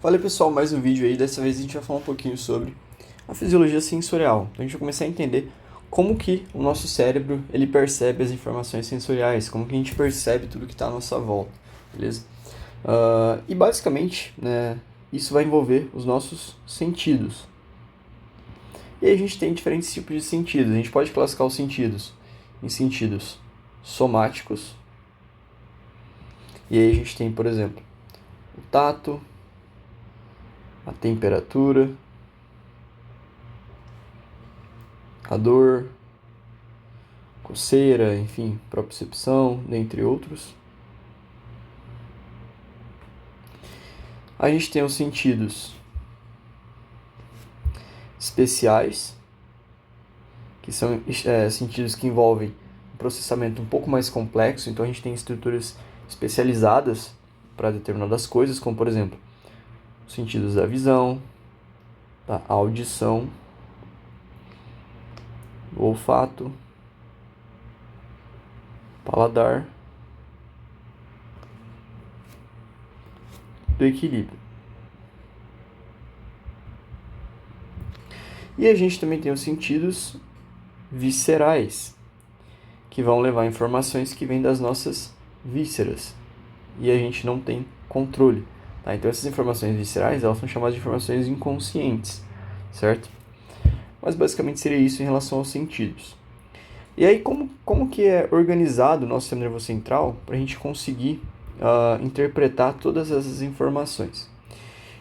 Fala aí, pessoal, mais um vídeo aí. Dessa vez a gente vai falar um pouquinho sobre a fisiologia sensorial. Então a gente vai começar a entender como que o nosso cérebro ele percebe as informações sensoriais, como que a gente percebe tudo que está à nossa volta, beleza? E basicamente, né, isso vai envolver os nossos sentidos. E aí a gente tem diferentes tipos de sentidos. A gente pode classificar os sentidos em sentidos somáticos. E aí a gente tem, por exemplo, o tato, a temperatura, a dor, coceira, enfim, propriocepção, dentre outros. A gente tem os sentidos especiais, que são sentidos que envolvem um processamento um pouco mais complexo, então a gente tem estruturas especializadas para determinadas coisas, como por exemplo, os sentidos da visão, da audição, do olfato, paladar, do equilíbrio. E a gente também tem os sentidos viscerais, que vão levar informações que vêm das nossas vísceras. E a gente não tem controle. Tá? Então essas informações viscerais, elas são chamadas de informações inconscientes, certo? Mas basicamente seria isso em relação aos sentidos. E aí como que é organizado o nosso sistema nervoso central para a gente conseguir interpretar todas essas informações?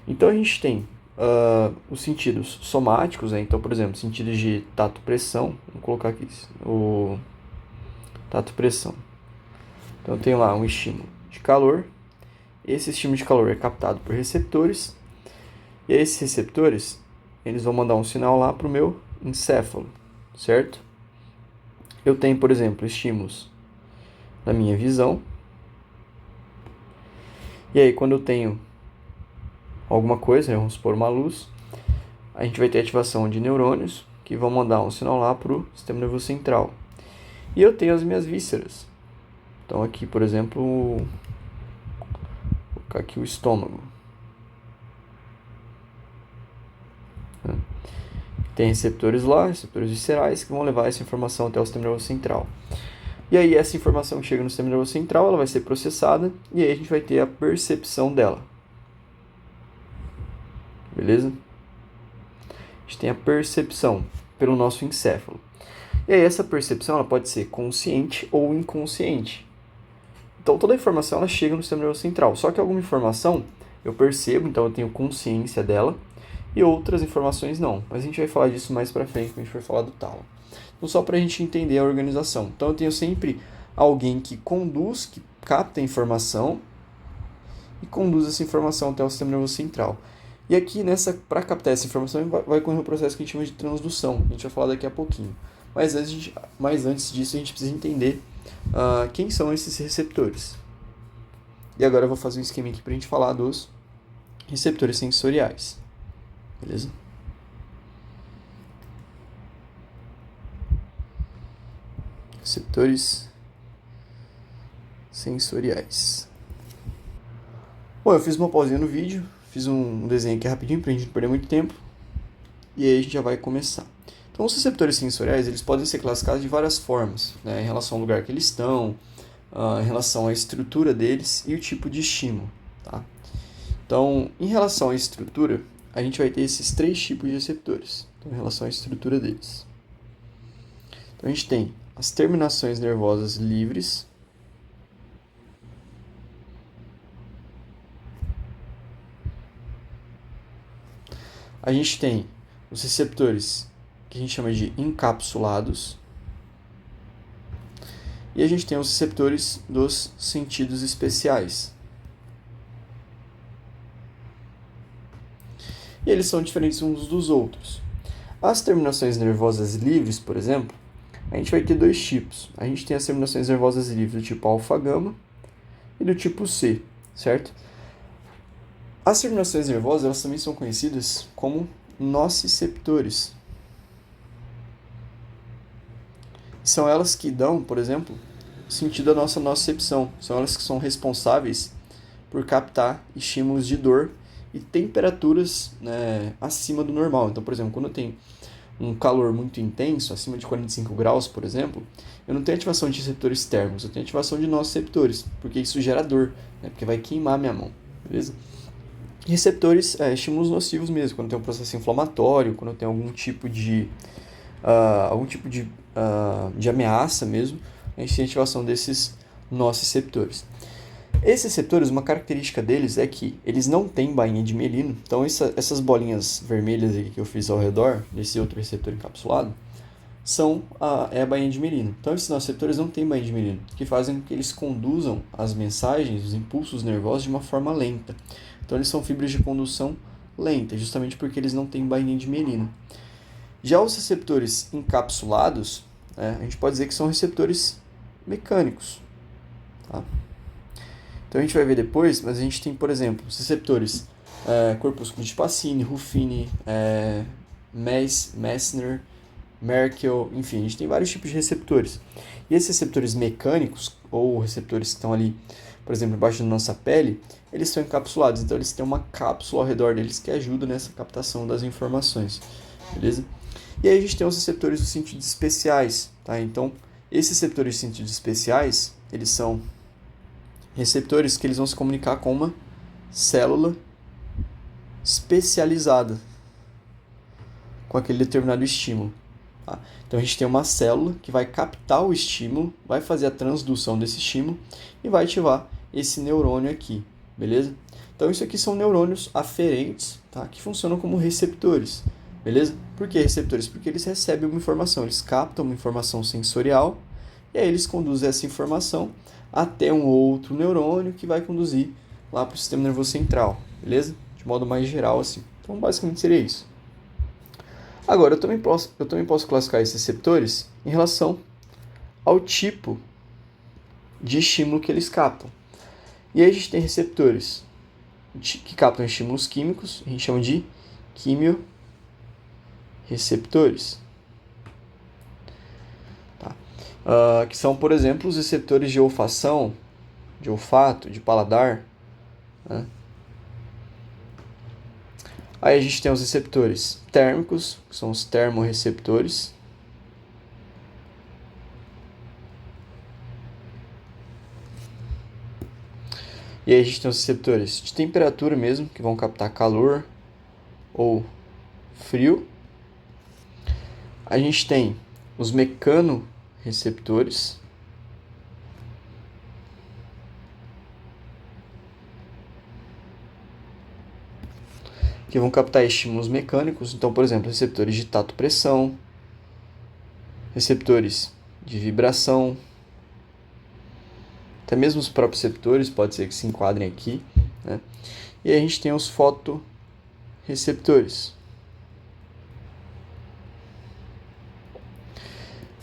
Então a gente tem os sentidos somáticos, né? Então, por exemplo, sentidos de tato-pressão. Vamos colocar aqui o tato-pressão. Então, eu tenho lá um estímulo de calor. Esse estímulo de calor é captado por receptores. E esses receptores, eles vão mandar um sinal lá para o meu encéfalo, certo? Eu tenho, por exemplo, estímulos da minha visão. E aí, quando eu tenho alguma coisa, né, vamos supor uma luz, a gente vai ter ativação de neurônios que vão mandar um sinal lá para o sistema nervoso central. E eu tenho as minhas vísceras. Então aqui, por exemplo, vou colocar aqui o estômago. Tem receptores lá, receptores viscerais, que vão levar essa informação até o sistema nervoso central. E aí essa informação que chega no sistema nervoso central, ela vai ser processada, e aí a gente vai ter a percepção dela. Beleza? A gente tem a percepção pelo nosso encéfalo. E aí essa percepção ela pode ser consciente ou inconsciente. Então toda a informação ela chega no sistema nervoso central. Só que alguma informação eu percebo, então eu tenho consciência dela, e outras informações não. Mas a gente vai falar disso mais pra frente, quando a gente for falar do talo. Então só pra gente entender a organização. Então eu tenho sempre alguém que conduz, que capta a informação e conduz essa informação até o sistema nervoso central. E aqui, para captar essa informação, vai ocorrer um processo que a gente chama de transdução. A gente vai falar daqui a pouquinho. Mas antes disso, a gente precisa entender quem são esses receptores. E agora eu vou fazer um esquema aqui para a gente falar dos receptores sensoriais. Beleza? Receptores sensoriais. Bom, eu fiz uma pausinha no vídeo, fiz um desenho aqui rapidinho para a gente não perder muito tempo. E aí a gente já vai começar. Então, os receptores sensoriais, eles podem ser classificados de várias formas, né, em relação ao lugar que eles estão, em relação à estrutura deles e o tipo de estímulo. Tá? Então, em relação à estrutura, a gente vai ter esses três tipos de receptores, então, em relação à estrutura deles. Então, a gente tem as terminações nervosas livres, a gente tem os receptores que a gente chama de encapsulados, e a gente tem os receptores dos sentidos especiais. E eles são diferentes uns dos outros. As terminações nervosas livres, por exemplo, a gente vai ter dois tipos. A gente tem as terminações nervosas livres do tipo alfa-gama e do tipo C, certo? As terminações nervosas elas também são conhecidas como nociceptores. São elas que dão, por exemplo, sentido à nossa nocicepção. São elas que são responsáveis por captar estímulos de dor e temperaturas, né, acima do normal. Então, por exemplo, quando eu tenho um calor muito intenso, acima de 45 graus, por exemplo, eu não tenho ativação de receptores térmicos, eu tenho ativação de nossos receptores, porque isso gera dor, né, porque vai queimar minha mão, beleza? Receptores, estímulos nocivos mesmo, quando tem um processo inflamatório, quando tem algum tipo de ameaça mesmo, a gente tem ativação desses nossos receptores. Esses receptores, uma característica deles é que eles não têm bainha de mielino, então essas bolinhas vermelhas aqui que eu fiz ao redor desse outro receptor encapsulado é a bainha de mielino. Então esses nossos receptores não têm bainha de mielino, que fazem com que eles conduzam as mensagens, os impulsos nervosos de uma forma lenta. Então eles são fibras de condução lenta, justamente porque eles não têm bainha de mielino. Já os receptores encapsulados, né, a gente pode dizer que são receptores mecânicos. Tá? Então a gente vai ver depois, mas a gente tem, por exemplo, os receptores corpúsculo de Pacini, Ruffini, Messner, Merkel, enfim, a gente tem vários tipos de receptores. E esses receptores mecânicos, ou receptores que estão ali, por exemplo, embaixo da nossa pele, eles são encapsulados, então eles têm uma cápsula ao redor deles que ajuda nessa captação das informações, beleza? E aí a gente tem os receptores dos sentidos especiais, tá? Então, esses receptores de sentidos especiais, eles são receptores que eles vão se comunicar com uma célula especializada com aquele determinado estímulo. Tá? Então a gente tem uma célula que vai captar o estímulo, vai fazer a transdução desse estímulo e vai ativar esse neurônio aqui, beleza? Então isso aqui são neurônios aferentes, tá? Que funcionam como receptores, beleza? Por que receptores? Porque eles recebem uma informação, eles captam uma informação sensorial e aí eles conduzem essa informação até um outro neurônio que vai conduzir lá para o sistema nervoso central, beleza? De modo mais geral assim. Então basicamente seria isso. Agora, eu também posso classificar esses receptores em relação ao tipo de estímulo que eles captam. E aí a gente tem receptores que captam estímulos químicos, a gente chama de quimiorreceptores. Tá? Que são, por exemplo, os receptores de olfação, de olfato, de paladar. Né? Aí a gente tem os receptores térmicos, que são os termorreceptores. E aí a gente tem os receptores de temperatura mesmo, que vão captar calor ou frio. A gente tem os mecanorreceptores, que vão captar estímulos mecânicos. Então, por exemplo, receptores de tato-pressão, receptores de vibração, até mesmo os próprios receptores, pode ser que se enquadrem aqui. Né? E aí a gente tem os fotorreceptores.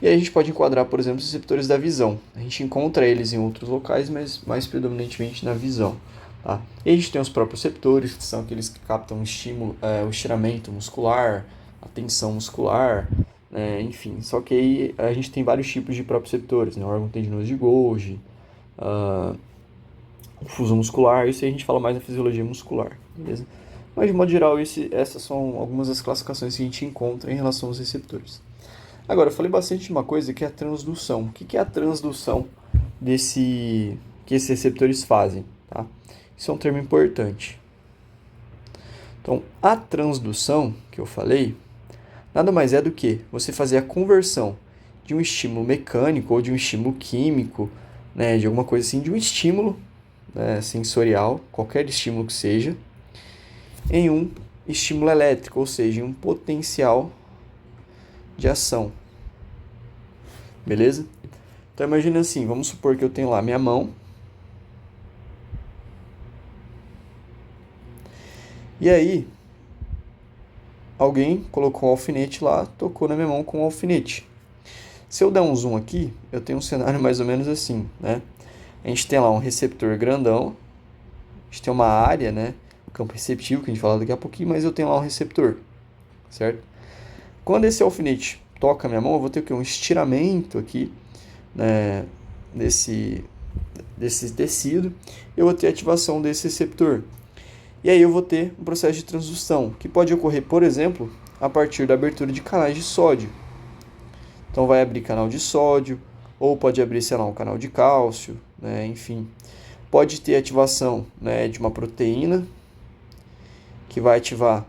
E aí a gente pode enquadrar, por exemplo, os receptores da visão. A gente encontra eles em outros locais, mas mais predominantemente na visão. Tá? E a gente tem os próprios receptores, que são aqueles que captam o estímulo, o estiramento muscular, a tensão muscular, enfim. Só que aí a gente tem vários tipos de proprioceptores, né? O órgão tendinoso de Golgi, o fuso muscular, isso aí a gente fala mais na fisiologia muscular, beleza? Mas de modo geral, essas são algumas das classificações que a gente encontra em relação aos receptores. Agora, eu falei bastante de uma coisa que é a transdução. O que é a transdução que esses receptores fazem? Tá? Isso é um termo importante. Então, a transdução que eu falei, nada mais é do que você fazer a conversão de um estímulo mecânico ou de um estímulo químico, né, de alguma coisa assim, de um estímulo, né, sensorial, qualquer estímulo que seja, em um estímulo elétrico, ou seja, em um potencial de ação. Beleza? Então imagina assim, vamos supor que eu tenho lá minha mão. E aí, alguém colocou um alfinete lá, tocou na minha mão com um alfinete. Se eu der um zoom aqui, eu tenho um cenário mais ou menos assim, né? A gente tem lá um receptor grandão, a gente tem uma área, né? Campo receptivo, que a gente fala daqui a pouquinho, mas eu tenho lá um receptor, certo? Quando esse alfinete toca a minha mão, eu vou ter o quê? Um estiramento aqui, né, desse tecido, eu vou ter ativação desse receptor. E aí eu vou ter um processo de transdução, que pode ocorrer, por exemplo, a partir da abertura de canais de sódio. Então vai abrir canal de sódio, ou pode abrir, sei lá, um canal de cálcio, né? Enfim. Pode ter ativação, né, de uma proteína, que vai ativar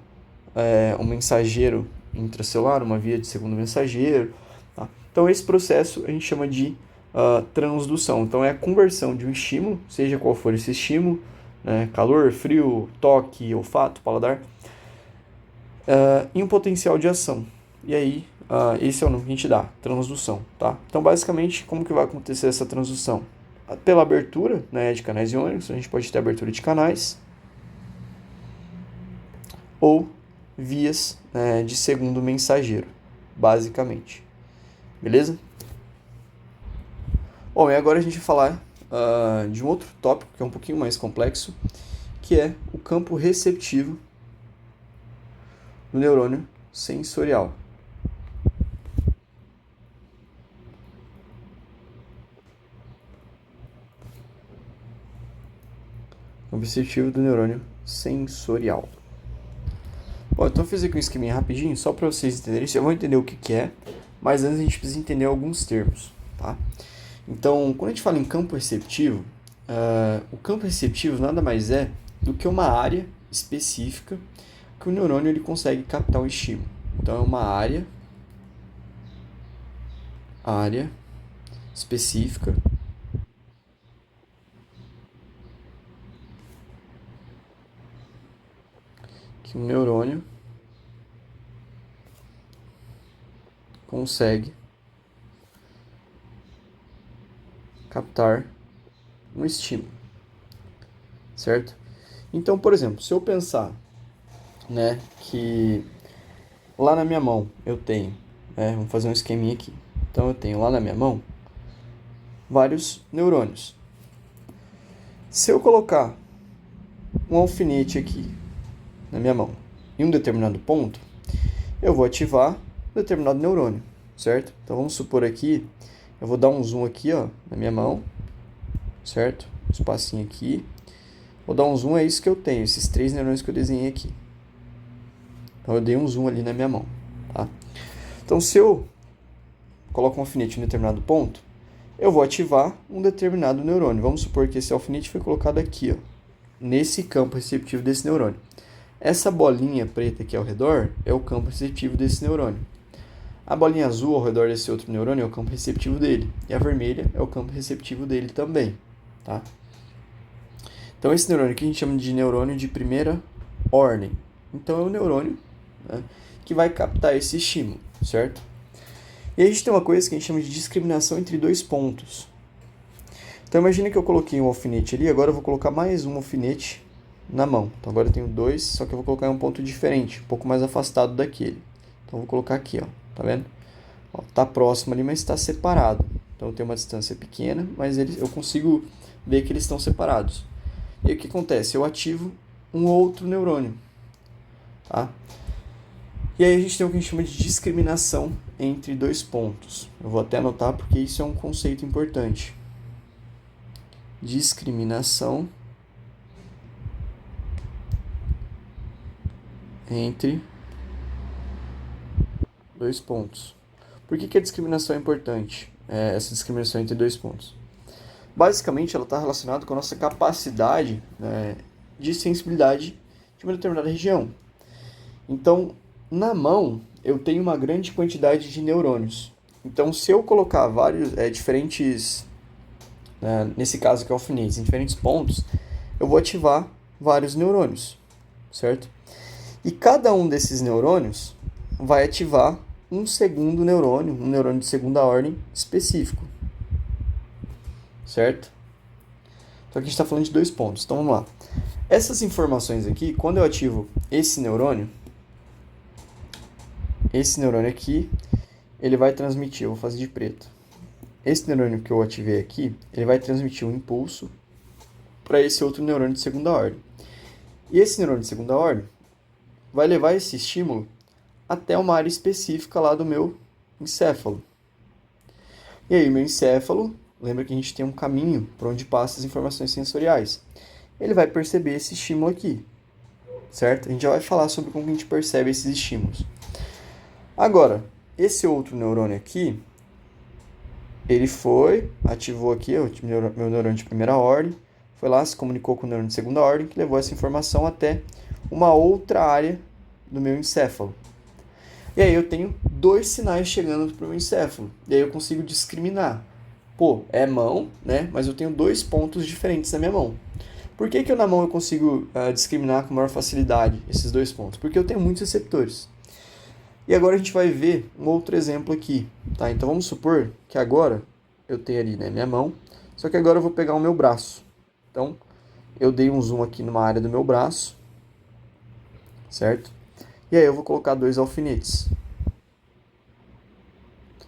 um mensageiro intracelular, uma via de segundo mensageiro. Tá? Então esse processo a gente chama de transdução. Então é a conversão de um estímulo, seja qual for esse estímulo, né, calor, frio, toque, olfato, paladar, em um potencial de ação. E aí esse é o nome que a gente dá, transdução. Tá? Então basicamente como que vai acontecer essa transdução? Pela abertura, né, de canais iônicos, a gente pode ter abertura de canais ou vias, né, de segundo mensageiro, basicamente. Beleza? Bom, e agora a gente vai falar de um outro tópico que é um pouquinho mais complexo, que é o campo receptivo do neurônio sensorial. Campo receptivo do neurônio sensorial. Bom, então eu fiz aqui um esqueminha rapidinho, só para vocês entenderem. Vocês vão entender o que é, mas antes a gente precisa entender alguns termos, tá? Então, quando a gente fala em campo receptivo, o campo receptivo nada mais é do que uma área específica que o neurônio ele consegue captar um estímulo. Então, é uma área específica que o neurônio consegue captar um estímulo, certo? Então, por exemplo, se eu pensar, né, que lá na minha mão eu tenho, vamos fazer um esqueminha aqui. Então, eu tenho lá na minha mão vários neurônios. Se eu colocar um alfinete aqui na minha mão em um determinado ponto, eu vou ativar um determinado neurônio, certo? Então, vamos supor aqui, eu vou dar um zoom aqui, ó, na minha mão, certo? Um espacinho aqui. Vou dar um zoom, é isso que eu tenho, esses 3 neurônios que eu desenhei aqui. Então, eu dei um zoom ali na minha mão, tá? Então, se eu coloco um alfinete em um determinado ponto, eu vou ativar um determinado neurônio. Vamos supor que esse alfinete foi colocado aqui, ó, nesse campo receptivo desse neurônio. Essa bolinha preta aqui ao redor é o campo receptivo desse neurônio. A bolinha azul ao redor desse outro neurônio é o campo receptivo dele. E a vermelha é o campo receptivo dele também, tá? Então, esse neurônio aqui a gente chama de neurônio de primeira ordem. Então, é o neurônio, né, que vai captar esse estímulo, certo? E aí a gente tem uma coisa que a gente chama de discriminação entre dois pontos. Então, imagine que eu coloquei um alfinete ali, agora eu vou colocar mais um alfinete na mão. Então, agora eu tenho 2, só que eu vou colocar em um ponto diferente, um pouco mais afastado daquele. Então, eu vou colocar aqui, ó, tá vendo? Ó, tá próximo ali, mas está separado. Então, eu tenho uma distância pequena, mas eu consigo ver que eles estão separados. E aí, o que acontece? Eu ativo um outro neurônio, tá? E aí a gente tem o que a gente chama de discriminação entre dois pontos. Eu vou até anotar porque isso é um conceito importante. Discriminação entre dois pontos. Por que a discriminação é importante? Essa discriminação entre dois pontos. Basicamente, ela está relacionada com a nossa capacidade, né, de sensibilidade de uma determinada região. Então, na mão, eu tenho uma grande quantidade de neurônios. Então, se eu colocar vários diferentes, nesse caso que é alfinetes, em diferentes pontos, eu vou ativar vários neurônios, certo? E cada um desses neurônios vai ativar um segundo neurônio, um neurônio de segunda ordem específico, certo? Só que a gente está falando de 2 pontos, então vamos lá. Essas informações aqui, quando eu ativo esse neurônio aqui, ele vai transmitir, eu vou fazer de preto. Esse neurônio que eu ativei aqui, ele vai transmitir um impulso para esse outro neurônio de segunda ordem. E esse neurônio de segunda ordem vai levar esse estímulo até uma área específica lá do meu encéfalo. E aí, meu encéfalo, lembra que a gente tem um caminho por onde passam as informações sensoriais. Ele vai perceber esse estímulo aqui. certo? A gente já vai falar sobre como a gente percebe esses estímulos. Agora, esse outro neurônio aqui, ele ativou aqui meu neurônio de primeira ordem, foi lá, se comunicou com o neurônio de segunda ordem, que levou essa informação até uma outra área do meu encéfalo. E aí eu tenho 2 sinais chegando para o meu encéfalo. E aí eu consigo discriminar. Pô, é mão, né? Mas eu tenho 2 pontos diferentes na minha mão. Por que na mão eu consigo discriminar com maior facilidade esses 2 pontos? Porque eu tenho muitos receptores. E agora a gente vai ver um outro exemplo aqui, tá? Então vamos supor que agora eu tenho ali, né, minha mão, só que agora eu vou pegar o meu braço. Então eu dei um zoom aqui numa área do meu braço, certo? E aí eu vou colocar 2 alfinetes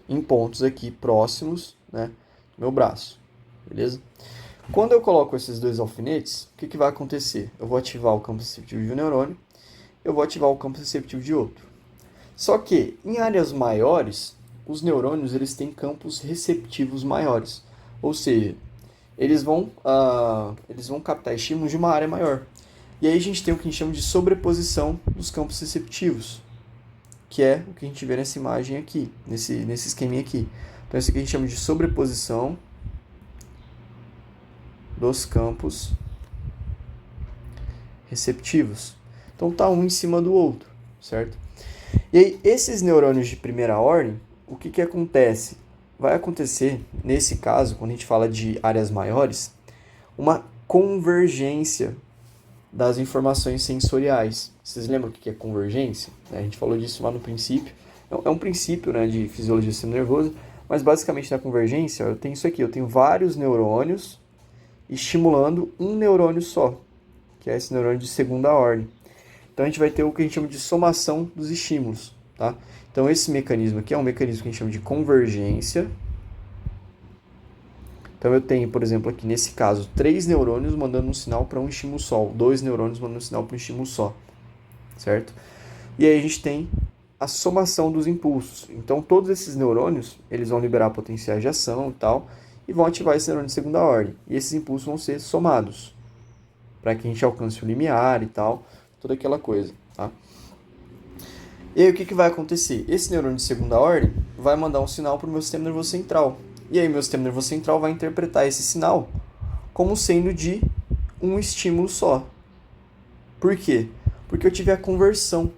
em pontos aqui próximos, né, do meu braço, beleza? Quando eu coloco esses 2 alfinetes, o que vai acontecer? Eu vou ativar o campo receptivo de um neurônio, eu vou ativar o campo receptivo de outro. Só que em áreas maiores, os neurônios eles têm campos receptivos maiores, ou seja, eles vão captar estímulos de uma área maior. E aí a gente tem o que a gente chama de sobreposição dos campos receptivos, que é o que a gente vê nessa imagem aqui, nesse esqueminha aqui. Então isso aqui a gente chama de sobreposição dos campos receptivos. Então tá um em cima do outro, certo? E aí, esses neurônios de primeira ordem, o que acontece? Vai acontecer, nesse caso, quando a gente fala de áreas maiores, uma convergência das informações sensoriais. Vocês lembram o que é convergência? A gente falou disso lá no princípio. É um princípio, né, de fisiologia do sistema nervoso, mas basicamente na convergência, eu tenho isso aqui, eu tenho vários neurônios estimulando um neurônio só, que é esse neurônio de segunda ordem. Então a gente vai ter o que a gente chama de somação dos estímulos, tá? Então esse mecanismo aqui é um mecanismo que a gente chama de convergência. Então eu tenho, por exemplo, aqui nesse caso, 3 neurônios mandando um sinal para um estímulo só, 2 neurônios mandando um sinal para um estímulo só, certo? E aí a gente tem a somação dos impulsos. Então todos esses neurônios, eles vão liberar potenciais de ação e tal, e vão ativar esse neurônio de segunda ordem. E esses impulsos vão ser somados, para que a gente alcance o limiar e tal, toda aquela coisa, tá? E aí o que vai acontecer? Esse neurônio de segunda ordem vai mandar um sinal para o meu sistema nervoso central. E aí meu sistema nervoso central vai interpretar esse sinal como sendo de um estímulo só. Por quê? Porque eu tive a conversão.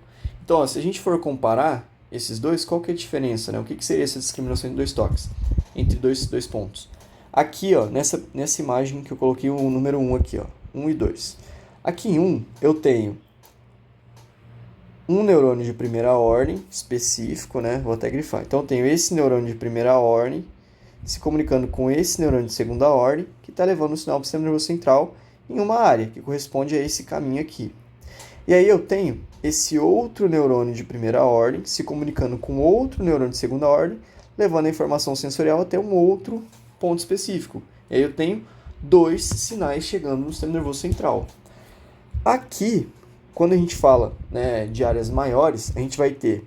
Então, ó, se a gente for comparar esses dois, qual que é a diferença, né? O que seria essa discriminação de 2 toques? Entre dois pontos. Aqui, ó, nessa imagem que eu coloquei o número 1 aqui, ó, 1 e 2. Aqui em 1, eu tenho um neurônio de primeira ordem específico, né? Vou até grifar. Então, eu tenho esse neurônio de primeira ordem se comunicando com esse neurônio de segunda ordem, que está levando o sinal para o sistema nervoso central em uma área, que corresponde a esse caminho aqui. E aí eu tenho esse outro neurônio de primeira ordem se comunicando com outro neurônio de segunda ordem, levando a informação sensorial até um outro ponto específico. E aí eu tenho 2 sinais chegando no sistema nervoso central. Aqui, quando a gente fala, né, de áreas maiores, a gente vai ter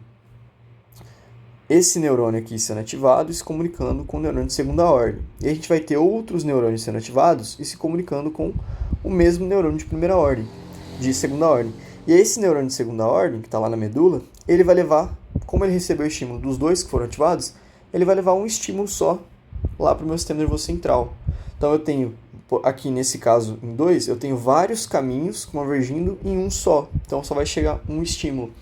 esse neurônio aqui sendo ativado e se comunicando com o neurônio de segunda ordem. E a gente vai ter outros neurônios sendo ativados e se comunicando com o mesmo neurônio de primeira ordem, de segunda ordem. E esse neurônio de segunda ordem, que está lá na medula, ele vai levar, como ele recebeu o estímulo dos 2 que foram ativados, ele vai levar um estímulo só lá para o meu sistema nervoso central. Então eu tenho, aqui nesse caso em 2, eu tenho vários caminhos convergindo em um só. Então só vai chegar um estímulo.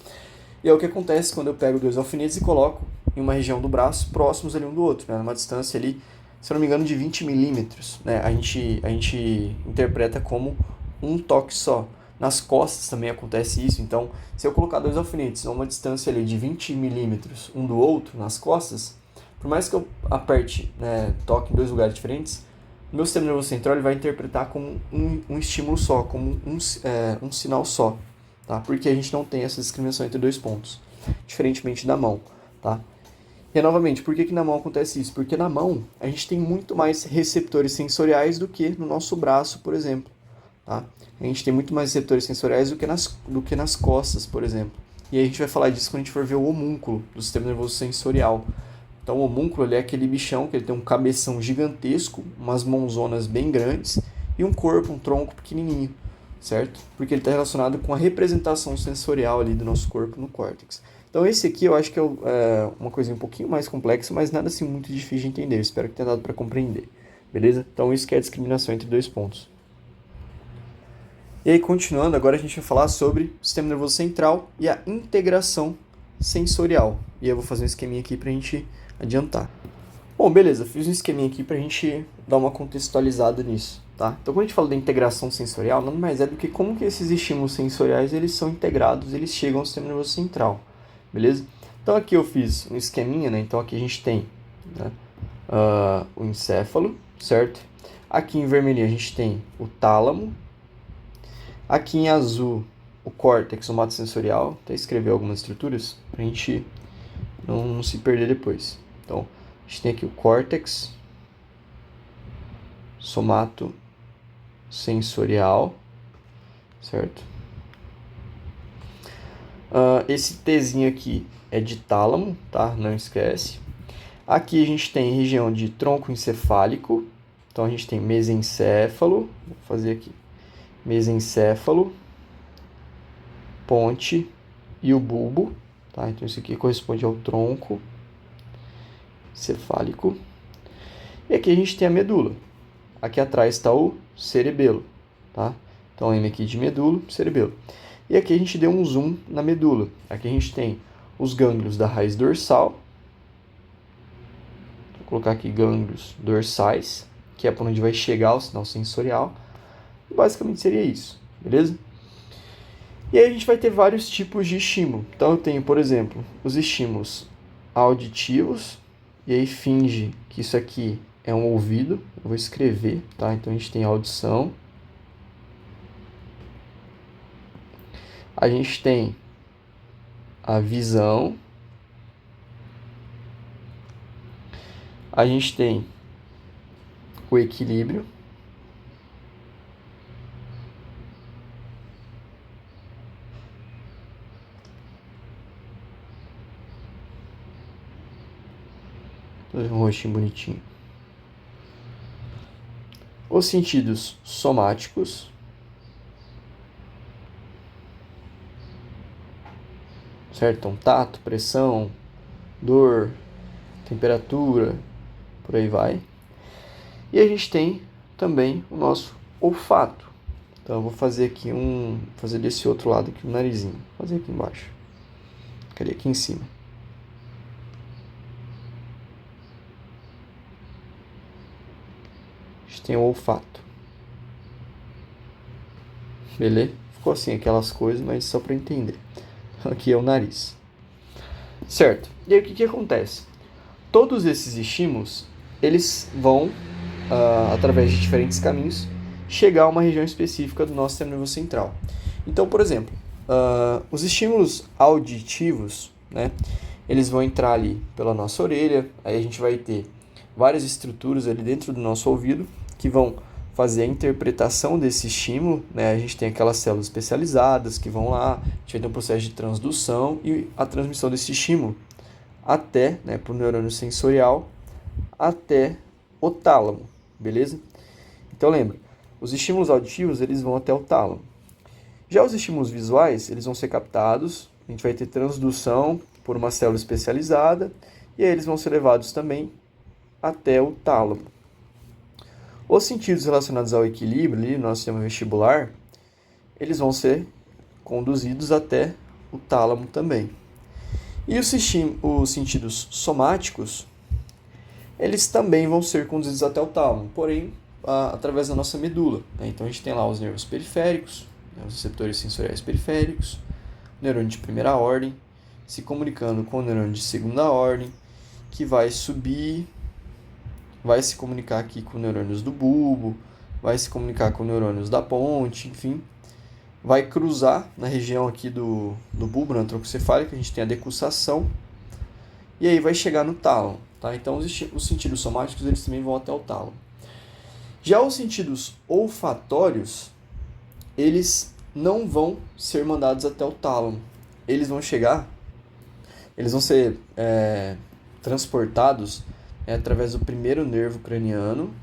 E é o que acontece quando eu pego 2 alfinetes e coloco em uma região do braço próximos ali um do outro, né? Numa distância ali, se eu não me engano, de 20 milímetros, né? A gente interpreta como um toque só. Nas costas também acontece isso, então se eu colocar 2 alfinetes a uma distância ali de 20 milímetros um do outro nas costas, por mais que eu aperte, né, toque em 2 lugares diferentes, o meu sistema nervoso central ele vai interpretar como um estímulo só, como um sinal só, tá? Porque a gente não tem essa discriminação entre 2 pontos, diferentemente da mão, tá? E novamente, por que na mão acontece isso? Porque na mão a gente tem muito mais receptores sensoriais do que no nosso braço, por exemplo, tá? A gente tem muito mais receptores sensoriais do que nas costas, por exemplo. E aí a gente vai falar disso quando a gente for ver o homúnculo do sistema nervoso sensorial. Então o homúnculo ele é aquele bichão que ele tem um cabeção gigantesco, umas mãozonas bem grandes e um corpo, um tronco pequenininho, certo? Porque ele está relacionado com a representação sensorial ali do nosso corpo no córtex. Então esse aqui eu acho que é uma coisa um pouquinho mais complexa, mas nada assim muito difícil de entender. Eu espero que tenha dado para compreender, beleza? Então isso que é a discriminação entre dois pontos. E aí, continuando, agora a gente vai falar sobre o sistema nervoso central e a integração sensorial. E eu vou fazer um esqueminha aqui para a gente adiantar. Bom, beleza, fiz um esqueminha aqui para a gente dar uma contextualizada nisso, tá? Então, quando a gente fala da integração sensorial, nada mais é do que como que esses estímulos sensoriais eles são integrados, eles chegam ao sistema nervoso central, beleza? Então, aqui eu fiz um esqueminha, né? Então, aqui a gente tem, né, o encéfalo, certo? Aqui em vermelhinho a gente tem o tálamo. Aqui em azul, o córtex, o somatosensorial. Até escrever algumas estruturas para a gente não se perder depois. Então, a gente tem aqui o córtex, somatosensorial, certo? Esse Tzinho aqui é de tálamo, tá? Não esquece. Aqui a gente tem região de tronco encefálico. Então, a gente tem mesencéfalo. Vou fazer aqui. Mesencéfalo, ponte e o bulbo, tá? Então isso aqui corresponde ao tronco cefálico. E aqui a gente tem a medula. Aqui atrás está o cerebelo, tá? Então M aqui de medula, cerebelo. E aqui a gente deu um zoom na medula. Aqui a gente tem os gânglios da raiz dorsal. Vou colocar aqui gânglios dorsais, que é para onde vai chegar o sinal sensorial. Basicamente seria isso, beleza? E aí a gente vai ter vários tipos de estímulo. Então eu tenho, por exemplo, os estímulos auditivos, e aí finge que isso aqui é um ouvido. Eu vou escrever, tá? Então a gente tem audição. A gente tem a visão. A gente tem o equilíbrio. Um rostinho bonitinho. Os sentidos somáticos. Certo? Então, tato, pressão, dor, temperatura, por aí vai. E a gente tem também o nosso olfato. Então, eu vou fazer aqui fazer desse outro lado aqui o narizinho. Vou fazer aqui embaixo. Cadê? Aqui em cima. A gente tem o olfato. Beleza? Ficou assim aquelas coisas, mas só para entender. Aqui é o nariz. Certo. E aí o que acontece? Todos esses estímulos, eles vão, através de diferentes caminhos, chegar a uma região específica do nosso sistema nervoso central. Então, por exemplo, os estímulos auditivos, né, eles vão entrar ali pela nossa orelha, aí a gente vai ter várias estruturas ali dentro do nosso ouvido que vão fazer a interpretação desse estímulo, né? A gente tem aquelas células especializadas que vão lá, a gente vai ter um processo de transdução e a transmissão desse estímulo até, né, para o neurônio sensorial, até o tálamo, beleza? Então lembra, os estímulos auditivos eles vão até o tálamo. Já os estímulos visuais, eles vão ser captados, a gente vai ter transdução por uma célula especializada e aí eles vão ser levados também até o tálamo. Os sentidos relacionados ao equilíbrio, ali, no nosso sistema vestibular, eles vão ser conduzidos até o tálamo também. E os sentidos somáticos, eles também vão ser conduzidos até o tálamo, porém, através da nossa medula, né? Então, a gente tem lá os nervos periféricos, né, os receptores sensoriais periféricos, o neurônio de primeira ordem, se comunicando com o neurônio de segunda ordem, que vai subir, vai se comunicar aqui com neurônios do bulbo, vai se comunicar com neurônios da ponte, enfim. Vai cruzar na região aqui do bulbo, na troncocefálica, a gente tem a decussação, e aí vai chegar no tálamo, tá? Então, os sentidos somáticos, eles também vão até o tálamo. Já os sentidos olfatórios, eles não vão ser mandados até o tálamo. Eles vão ser transportados através do primeiro nervo craniano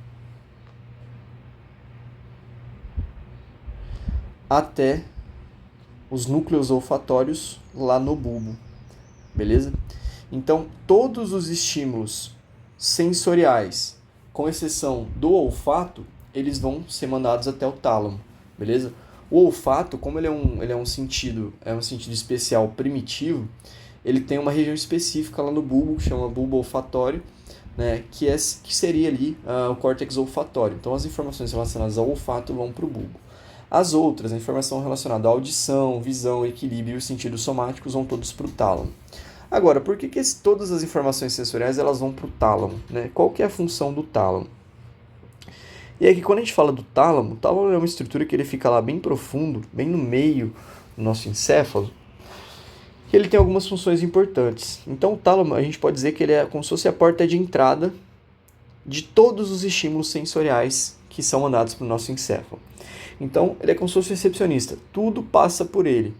até os núcleos olfatórios lá no bulbo, beleza? Então, todos os estímulos sensoriais, com exceção do olfato, eles vão ser mandados até o tálamo, beleza? O olfato, como ele é um sentido especial primitivo, ele tem uma região específica lá no bulbo, que chama bulbo olfatório, né, que seria ali o córtex olfatório. Então, as informações relacionadas ao olfato vão para o bulbo. As outras, a informação relacionada à audição, visão, equilíbrio e os sentidos somáticos vão todos para o tálamo. Agora, por que todas as informações sensoriais elas vão para o tálamo, né? Qual que é a função do tálamo? E aí, quando a gente fala do tálamo, o tálamo é uma estrutura que ele fica lá bem profundo, bem no meio do nosso encéfalo, que ele tem algumas funções importantes. Então, o tálamo, a gente pode dizer que ele é como se fosse a porta de entrada de todos os estímulos sensoriais que são mandados para o nosso encéfalo. Então, ele é como se fosse recepcionista. Tudo passa por ele.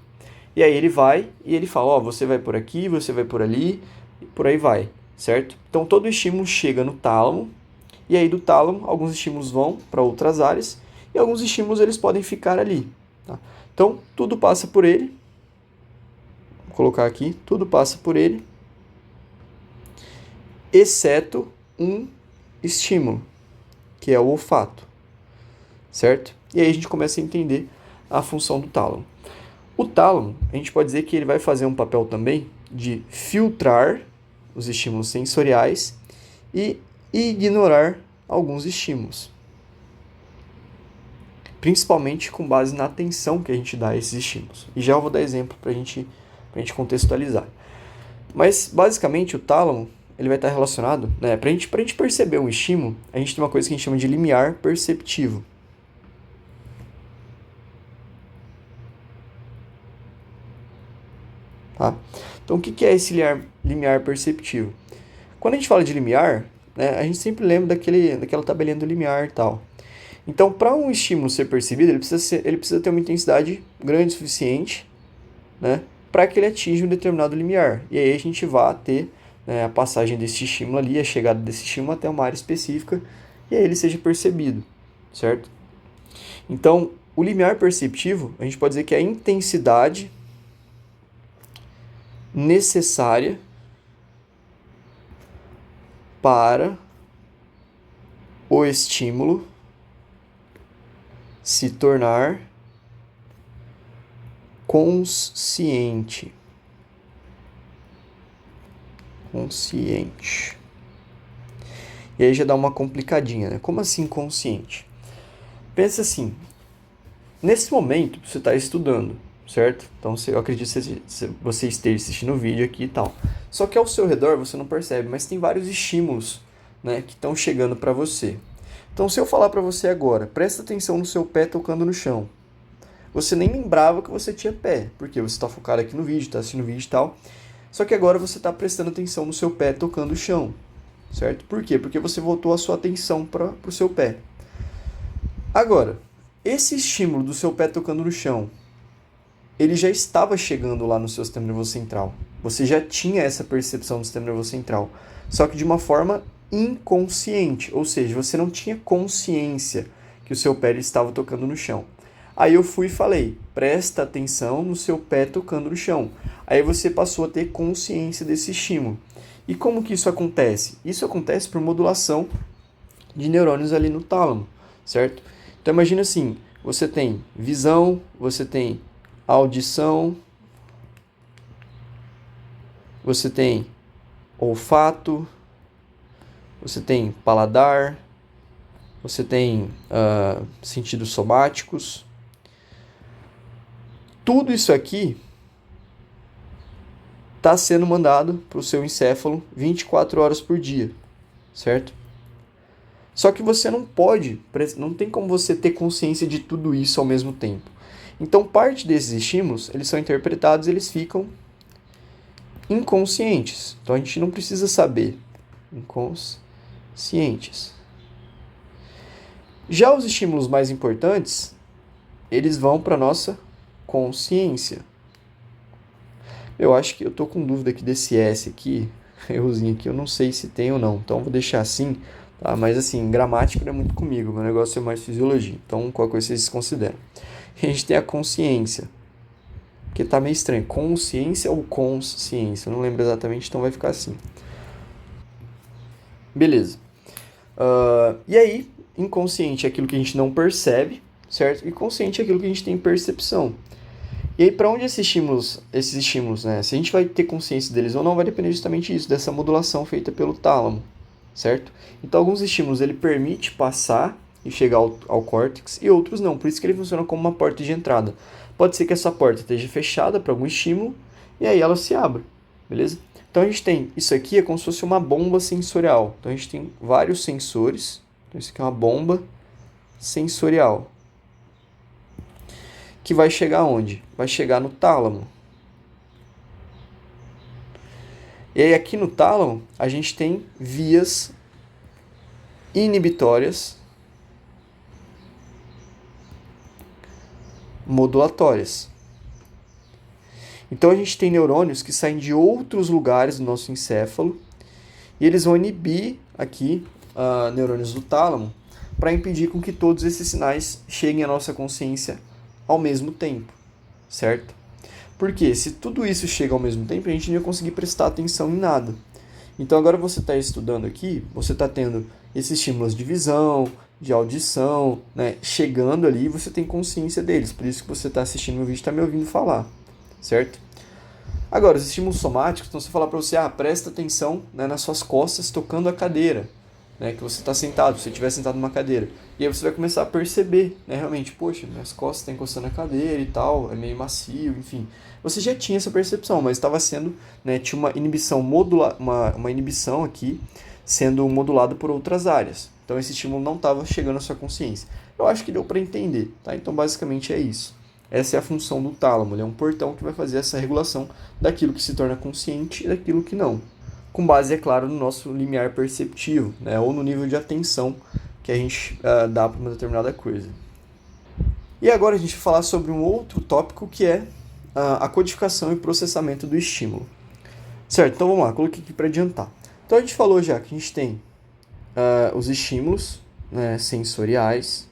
E aí ele vai e ele fala, você vai por aqui, você vai por ali, e por aí vai, certo? Então, todo estímulo chega no tálamo, e aí do tálamo, alguns estímulos vão para outras áreas, e alguns estímulos eles podem ficar ali. Tá? Então, tudo passa por ele. Vou colocar aqui, tudo passa por ele, exceto um estímulo, que é o olfato, certo? E aí a gente começa a entender a função do tálamo. O tálamo, a gente pode dizer que ele vai fazer um papel também de filtrar os estímulos sensoriais e ignorar alguns estímulos. Principalmente com base na atenção que a gente dá a esses estímulos. E já eu vou dar exemplo para a gente contextualizar. Mas, basicamente, o tálamo ele vai estar relacionado, né, para a gente perceber um estímulo, a gente tem uma coisa que a gente chama de limiar perceptivo. Tá? Então, o que é esse limiar perceptivo? Quando a gente fala de limiar, né, a gente sempre lembra daquela tabelinha do limiar e tal. Então, para um estímulo ser percebido, ele precisa ter uma intensidade grande o suficiente, né, para que ele atinja um determinado limiar. E aí a gente vai ter, né, a passagem desse estímulo ali, a chegada desse estímulo até uma área específica, e aí ele seja percebido, certo? Então, o limiar perceptivo, a gente pode dizer que é a intensidade necessária para o estímulo se tornar consciente. E aí já dá uma complicadinha, né? Como assim consciente? Pensa assim, nesse momento você está estudando, certo? Então eu acredito que você esteja assistindo o vídeo aqui e tal. Só que ao seu redor você não percebe, mas tem vários estímulos, né, que estão chegando para você. Então se eu falar para você agora, presta atenção no seu pé tocando no chão. Você nem lembrava que você tinha pé, porque você está focado aqui no vídeo, está assistindo o vídeo e tal. Só que agora você está prestando atenção no seu pé tocando o chão, certo? Por quê? Porque você voltou a sua atenção para o seu pé. Agora, esse estímulo do seu pé tocando no chão, ele já estava chegando lá no seu sistema nervoso central. Você já tinha essa percepção do sistema nervoso central, só que de uma forma inconsciente, ou seja, você não tinha consciência que o seu pé estava tocando no chão. Aí eu fui e falei, presta atenção no seu pé tocando no chão. Aí você passou a ter consciência desse estímulo. E como que isso acontece? Isso acontece por modulação de neurônios ali no tálamo, certo? Então imagina assim, você tem visão, você tem audição, você tem olfato, você tem paladar, você tem sentidos somáticos. Tudo isso aqui está sendo mandado para o seu encéfalo 24 horas por dia, certo? Só que você não tem como você ter consciência de tudo isso ao mesmo tempo. Então, parte desses estímulos, eles são interpretados, eles ficam inconscientes. Então, a gente não precisa saber. Inconscientes. Já os estímulos mais importantes, eles vão para a nossa consciência. Eu acho que eu tô com dúvida aqui desse S aqui, errozinho aqui, eu não sei se tem ou não. Então, eu vou deixar assim, tá? Mas assim, gramática não é muito comigo, meu negócio é mais fisiologia. Então, qualquer coisa vocês consideram. E a gente tem a consciência, que tá meio estranho. Consciência ou consciência? Eu não lembro exatamente, então vai ficar assim. Beleza. E aí, inconsciente é aquilo que a gente não percebe, certo? E consciente é aquilo que a gente tem percepção. E aí, para onde esses estímulos, né? Se a gente vai ter consciência deles ou não, vai depender justamente disso, dessa modulação feita pelo tálamo, certo? Então, alguns estímulos ele permite passar e chegar ao córtex e outros não. Por isso que ele funciona como uma porta de entrada. Pode ser que essa porta esteja fechada para algum estímulo e aí ela se abra, beleza? Então, a gente tem isso aqui é como se fosse uma bomba sensorial. Então, a gente tem vários sensores. Então, isso aqui é uma bomba sensorial. Que vai chegar onde? Vai chegar no tálamo. E aí aqui no tálamo a gente tem vias inibitórias modulatórias. Então a gente tem neurônios que saem de outros lugares do nosso encéfalo e eles vão inibir aqui neurônios do tálamo para impedir com que todos esses sinais cheguem à nossa consciência ao mesmo tempo, certo? Porque se tudo isso chega ao mesmo tempo, a gente não ia conseguir prestar atenção em nada. Então agora você está estudando aqui, você está tendo esses estímulos de visão, de audição, né, chegando ali, você tem consciência deles. Por isso que você está assistindo meu vídeo e está me ouvindo falar, certo? Agora, os estímulos somáticos, então você falar para você, presta atenção, né, nas suas costas tocando a cadeira, né, que você está sentado, se você estiver sentado numa cadeira. E aí você vai começar a perceber, né, realmente, poxa, minhas costas estão encostando na cadeira e tal, é meio macio, enfim. Você já tinha essa percepção, mas estava sendo, né, tinha uma inibição uma inibição aqui sendo modulada por outras áreas. Então esse estímulo não estava chegando à sua consciência. Eu acho que deu para entender, tá? Então basicamente é isso. Essa é a função do tálamo, ele é um portão que vai fazer essa regulação daquilo que se torna consciente e daquilo que não. Com base, é claro, no nosso limiar perceptivo, né, ou no nível de atenção que a gente dá para uma determinada coisa. E agora a gente vai falar sobre um outro tópico que é a codificação e processamento do estímulo. Certo, então vamos lá, coloquei aqui para adiantar. Então a gente falou já que a gente tem os estímulos, né, sensoriais.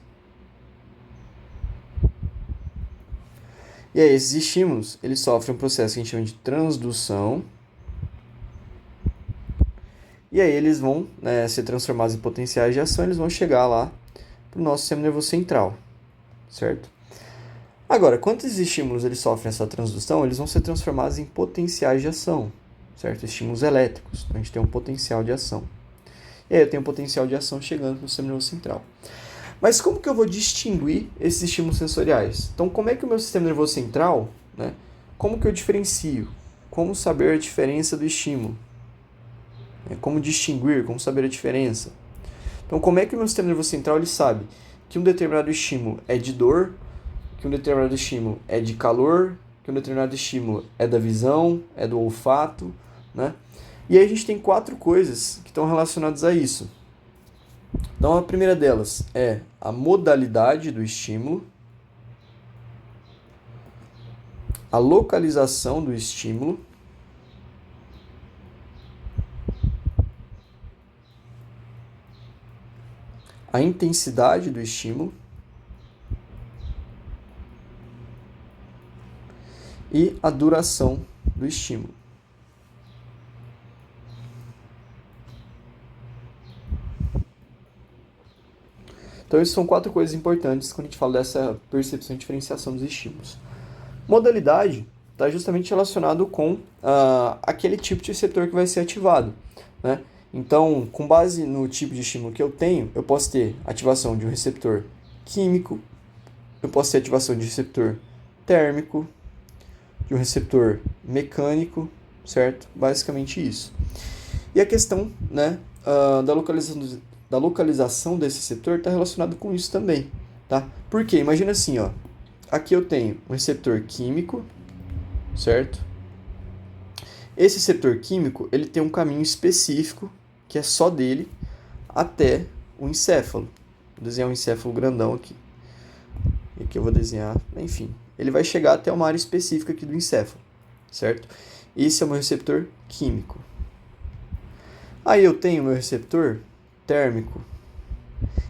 E aí esses estímulos, eles sofrem um processo que a gente chama de transdução. E aí eles vão, né, ser transformados em potenciais de ação, eles vão chegar lá para o nosso sistema nervoso central, certo? Agora, quando esses estímulos eles sofrem essa transdução, eles vão ser transformados em potenciais de ação, certo? Estímulos elétricos, então a gente tem um potencial de ação. E aí eu tenho um potencial de ação chegando para o sistema nervoso central. Mas como que eu vou distinguir esses estímulos sensoriais? Então, como é que o meu sistema nervoso central, né, como que eu diferencio? Como saber a diferença do estímulo? Como distinguir, como saber a diferença? Então, como é que o meu sistema nervoso central ele sabe que um determinado estímulo é de dor, que um determinado estímulo é de calor, que um determinado estímulo é da visão, é do olfato, né? E aí a gente tem 4 coisas que estão relacionadas a isso. Então, a primeira delas é a modalidade do estímulo, a localização do estímulo, a intensidade do estímulo e a duração do estímulo. Então, essas são 4 coisas importantes quando a gente fala dessa percepção e diferenciação dos estímulos. Modalidade está justamente relacionado com aquele tipo de receptor que vai ser ativado, né? Então, com base no tipo de estímulo que eu tenho, eu posso ter ativação de um receptor químico, eu posso ter ativação de um receptor térmico, de um receptor mecânico, certo? Basicamente isso. E a questão, né, da localização desse receptor está relacionado com isso também, tá? Porque, imagina assim, ó, aqui eu tenho um receptor químico, certo? Esse receptor químico, ele tem um caminho específico, que é só dele, até o encéfalo. Vou desenhar um encéfalo grandão aqui. E aqui eu vou desenhar, enfim. Ele vai chegar até uma área específica aqui do encéfalo, certo? Esse é o meu receptor químico. Aí eu tenho o meu receptor térmico,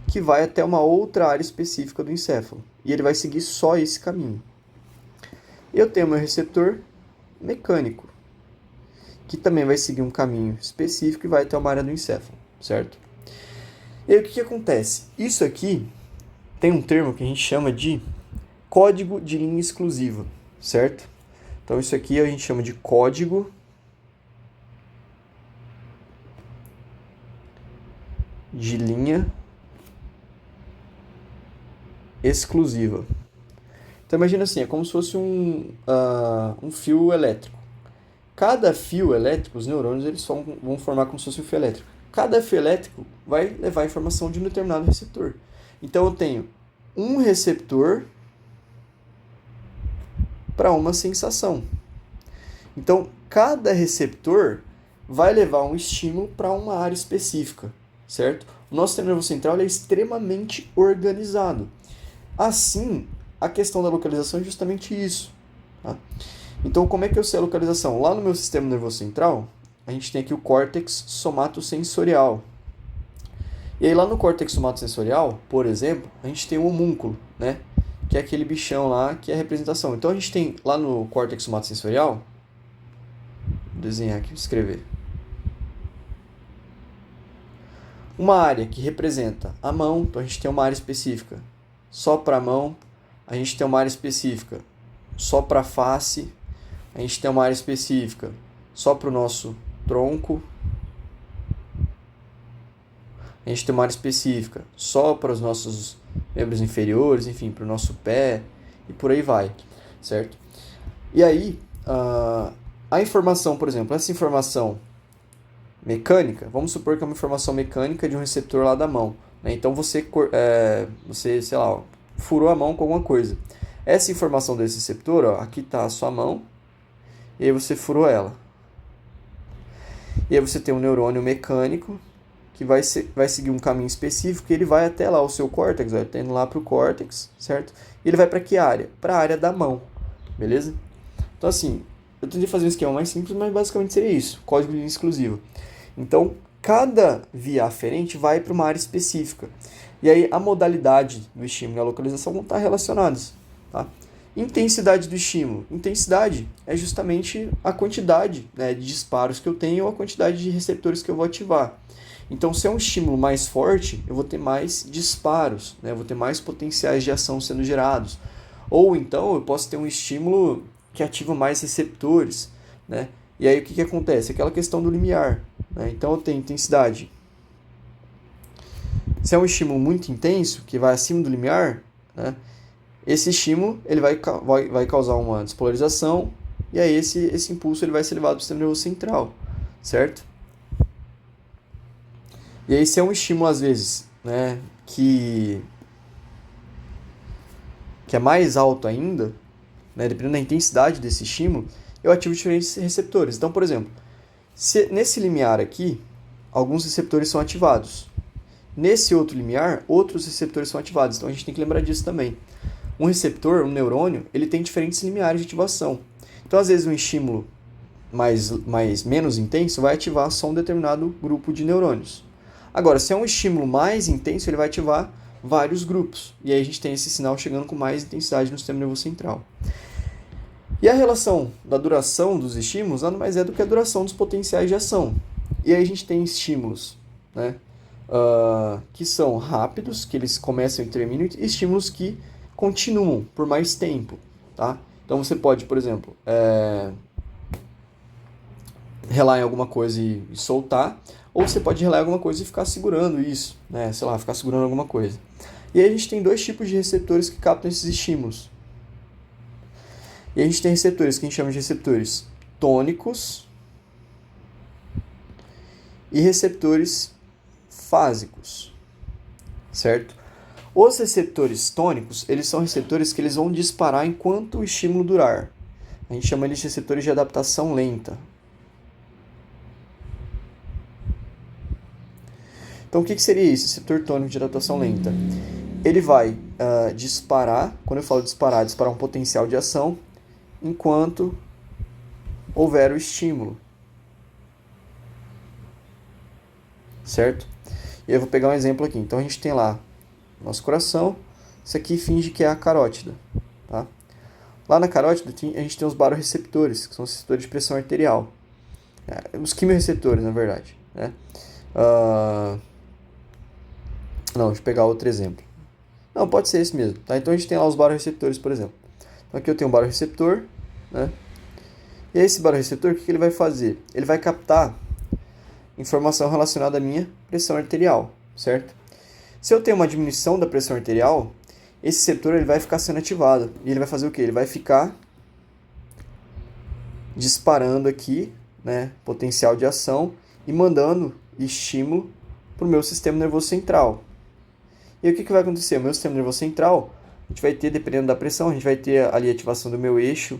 que vai até uma outra área específica do encéfalo. e ele vai seguir só esse caminho. Eu tenho meu receptor mecânico, que também vai seguir um caminho específico e vai até uma área do encéfalo, certo? E aí o que acontece? Isso aqui tem um termo que a gente chama de código de linha exclusiva, certo? Então isso aqui a gente chama de código de linha exclusiva. Então imagina assim, é como se fosse um fio elétrico. Cada fio elétrico, os neurônios eles vão formar como se fosse um fio elétrico. Cada fio elétrico vai levar informação de um determinado receptor. Então eu tenho um receptor para uma sensação. Então cada receptor vai levar um estímulo para uma área específica, certo? O nosso sistema nervoso central é extremamente organizado. Assim, a questão da localização é justamente isso. Tá? Então, como é que eu sei a localização? Lá no meu sistema nervoso central, a gente tem aqui o córtex somatosensorial. E aí lá no córtex somatosensorial, por exemplo, a gente tem o homúnculo, né? Que é aquele bichão lá que é a representação. Então a gente tem lá no córtex somatosensorial, vou desenhar aqui, vou escrever, uma área que representa a mão. Então a gente tem uma área específica só para a mão, a gente tem uma área específica só para a face, a gente tem uma área específica só para o nosso tronco, a gente tem uma área específica só para os nossos membros inferiores, enfim, para o nosso pé e por aí vai, certo? E aí, a informação, por exemplo, essa informação mecânica, vamos supor que é uma informação mecânica de um receptor lá da mão, né? Então você, sei lá, furou a mão com alguma coisa. Essa informação desse receptor, ó, aqui está a sua mão, e aí você furou ela. E aí você tem um neurônio mecânico que vai seguir um caminho específico e ele vai até lá o seu córtex, vai indo lá para o córtex, certo? E ele vai para que área? Para a área da mão, beleza? Então assim, eu tentei fazer um esquema mais simples, mas basicamente seria isso, código de linha exclusivo. Então, cada via aferente vai para uma área específica. E aí a modalidade do estímulo e a localização vão estar relacionados, tá? Intensidade do estímulo. Intensidade é justamente a quantidade, né, de disparos que eu tenho ou a quantidade de receptores que eu vou ativar. Então, se é um estímulo mais forte, eu vou ter mais disparos, né, eu vou ter mais potenciais de ação sendo gerados. Ou então eu posso ter um estímulo que ativa mais receptores, né? E aí o que acontece? Aquela questão do limiar, né? Então eu tenho intensidade. Se é um estímulo muito intenso, que vai acima do limiar, né? Esse estímulo ele vai causar uma despolarização e aí esse impulso ele vai ser levado para o sistema nervoso central, certo? E aí se é um estímulo às vezes, né, que é mais alto ainda, né, dependendo da intensidade desse estímulo, eu ativo diferentes receptores. Então, por exemplo, se nesse limiar aqui, alguns receptores são ativados. Nesse outro limiar, outros receptores são ativados. Então a gente tem que lembrar disso também. Um receptor, um neurônio, ele tem diferentes limiares de ativação. Então, às vezes, um estímulo menos intenso vai ativar só um determinado grupo de neurônios. Agora, se é um estímulo mais intenso, ele vai ativar vários grupos. E aí a gente tem esse sinal chegando com mais intensidade no sistema nervoso central. E a relação da duração dos estímulos nada mais é do que a duração dos potenciais de ação. E aí a gente tem estímulos, né, que são rápidos, que eles começam e terminam, e estímulos que continuam por mais tempo, tá? Então você pode, por exemplo, relar em alguma coisa e soltar, ou você pode relar em alguma coisa e ficar segurando isso, né? Sei lá, ficar segurando alguma coisa. E aí a gente tem dois tipos de receptores que captam esses estímulos. E a gente tem receptores que a gente chama de receptores tônicos e receptores fásicos, certo? Os receptores tônicos, eles são receptores que eles vão disparar enquanto o estímulo durar. A gente chama eles de receptores de adaptação lenta. Então, o que seria isso, receptor tônico de adaptação lenta? Ele vai disparar, quando eu falo disparar um potencial de ação, enquanto houver o estímulo. Certo? E eu vou pegar um exemplo aqui. Então, a gente tem lá nosso coração, Isso aqui finge que é a carótida, tá? Lá na carótida a gente tem os baroreceptores, que são os receptores de pressão arterial. Os quimiorreceptores, na verdade, né? Não, deixa eu pegar outro exemplo. Não, pode ser esse mesmo, tá? Então a gente tem lá os baroreceptores, por exemplo. Então aqui eu tenho um baroreceptor, né? E esse baroreceptor, o que ele vai fazer? Ele vai captar informação relacionada à minha pressão arterial, certo? Se eu tenho uma diminuição da pressão arterial, esse receptor ele vai ficar sendo ativado. E ele vai fazer o quê? Ele vai ficar disparando aqui, né, potencial de ação e mandando estímulo para o meu sistema nervoso central. E o que vai acontecer? O meu sistema nervoso central, a gente vai ter, dependendo da pressão, a gente vai ter ali a ativação do meu eixo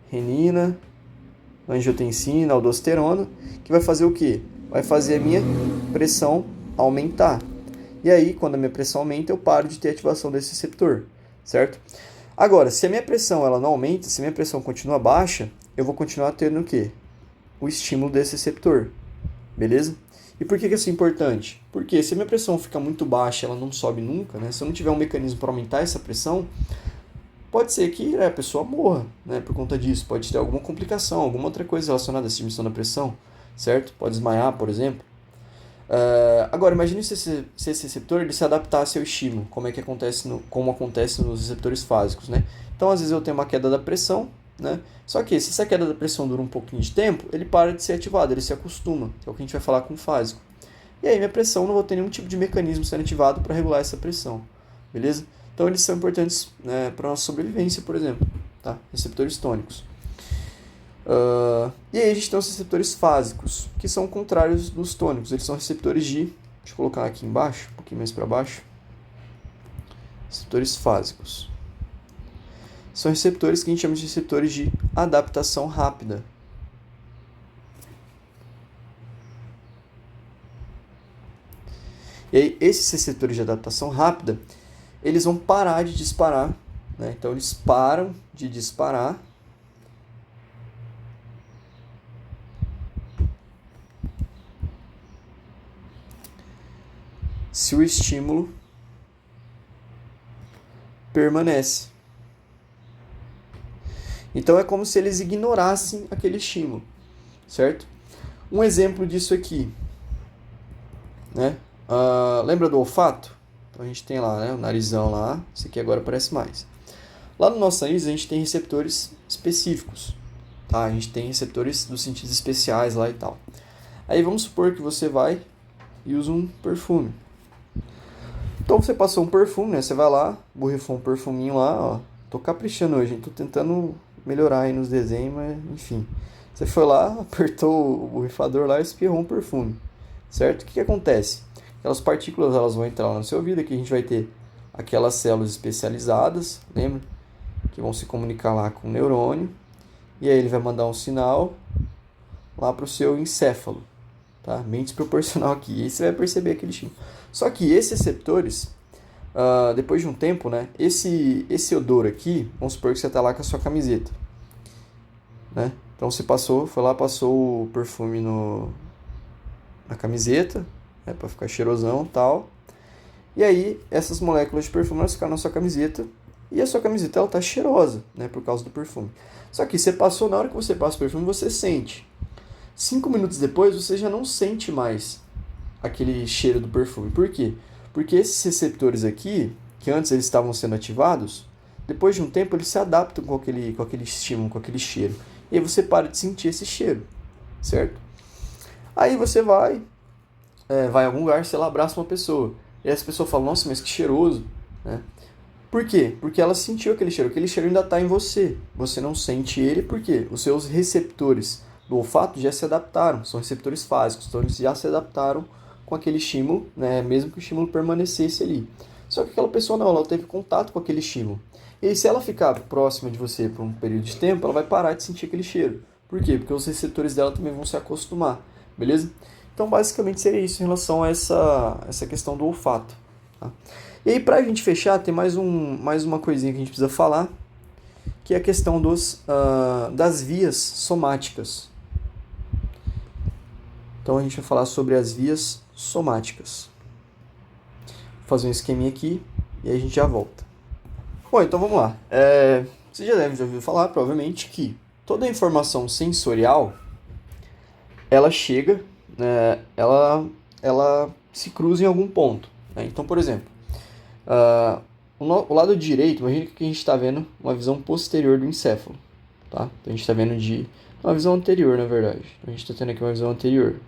renina, angiotensina, aldosterona, que vai fazer o quê? Vai fazer a minha pressão aumentar. E aí, quando a minha pressão aumenta, eu paro de ter ativação desse receptor, certo? Agora, se a minha pressão ela não aumenta, se a minha pressão continua baixa, eu vou continuar tendo o quê? O estímulo desse receptor, beleza? E por que isso é importante? Porque se a minha pressão fica muito baixa, ela não sobe nunca, né? Se eu não tiver um mecanismo para aumentar essa pressão, pode ser que a pessoa morra, né, por conta disso. Pode ter alguma complicação, alguma outra coisa relacionada a essa diminuição da pressão, certo? Pode desmaiar, por exemplo. Agora, imagine se esse receptor ele se adaptasse ao estímulo, como acontece nos receptores fásicos, né? Então, às vezes eu tenho uma queda da pressão, né? Só que se essa queda da pressão dura um pouquinho de tempo, ele para de ser ativado, ele se acostuma, que é o que a gente vai falar com o fásico. E aí minha pressão, não vou ter nenhum tipo de mecanismo sendo ativado para regular essa pressão, beleza? Então eles são importantes, né, para a nossa sobrevivência, por exemplo, tá? Receptores tônicos. E aí a gente tem os receptores fásicos, que são contrários dos tônicos. Eles são receptores de... Deixa eu colocar aqui embaixo, um pouquinho mais para baixo. Receptores fásicos. São receptores que a gente chama de receptores de adaptação rápida. E aí esses receptores de adaptação rápida, eles vão parar de disparar, né? Então eles param de disparar se o estímulo permanece. Então é como se eles ignorassem aquele estímulo, certo? Um exemplo disso aqui, né? Lembra do olfato? Então a gente tem lá, né, o narizão lá, esse aqui agora aparece mais. Lá no nosso nariz a gente tem receptores específicos, tá? A gente tem receptores dos sentidos especiais lá e tal. Aí vamos supor que você vai e usa um perfume. Então você passou um perfume, né? Você vai lá, borrifou um perfuminho lá, ó. Tô caprichando hoje, hein? Tô tentando melhorar aí nos desenhos, mas enfim. Você foi lá, apertou o borrifador lá e espirrou um perfume, certo? O que acontece? Aquelas partículas elas vão entrar lá no seu ouvido, aqui a gente vai ter aquelas células especializadas, lembra? Que vão se comunicar lá com o neurônio. E aí ele vai mandar um sinal lá para o seu encéfalo, tá? Bem desproporcional aqui. E aí você vai perceber aquele estímulo. Só que esses receptores, depois de um tempo, né? Esse odor aqui, vamos supor que você está lá com a sua camiseta, né? Então você foi lá, passou o perfume na camiseta, né, para ficar cheirosão e tal. E aí essas moléculas de perfume elas ficaram na sua camiseta e a sua camiseta ela tá cheirosa, né, por causa do perfume. Só que na hora que você passa o perfume, você sente. 5 minutos depois, você já não sente mais aquele cheiro do perfume. Por quê? Porque esses receptores aqui, que antes eles estavam sendo ativados, depois de um tempo eles se adaptam com aquele estímulo, com aquele cheiro. E aí você para de sentir esse cheiro, certo? Aí você vai em algum lugar, sei lá, abraça uma pessoa. E essa pessoa fala, nossa, mas que cheiroso, né? Por quê? Porque ela sentiu aquele cheiro ainda está em você. Você não sente ele, por quê? Os seus receptores do olfato já se adaptaram, são receptores fásicos, então eles já se adaptaram com aquele estímulo, né, mesmo que o estímulo permanecesse ali. Só que aquela pessoa não, ela teve contato com aquele estímulo. E aí, se ela ficar próxima de você por um período de tempo, ela vai parar de sentir aquele cheiro. Por quê? Porque os receptores dela também vão se acostumar, beleza? Então, basicamente, seria isso em relação a essa questão do olfato. Tá? E aí, pra gente fechar, tem mais uma coisinha que a gente precisa falar, que é a questão das vias somáticas. Então, a gente vai falar sobre as vias somáticas. Vou fazer um esqueminha aqui e aí a gente já volta. Bom, então vamos lá. Você já deve ter ouvido falar, provavelmente, que toda informação sensorial, ela chega, né, ela se cruza em algum ponto, né? Então, por exemplo, o lado direito, imagina que a gente está vendo uma visão posterior do encéfalo, tá? Então a gente está vendo de uma visão anterior, na verdade. Então, a gente está tendo aqui uma visão anterior.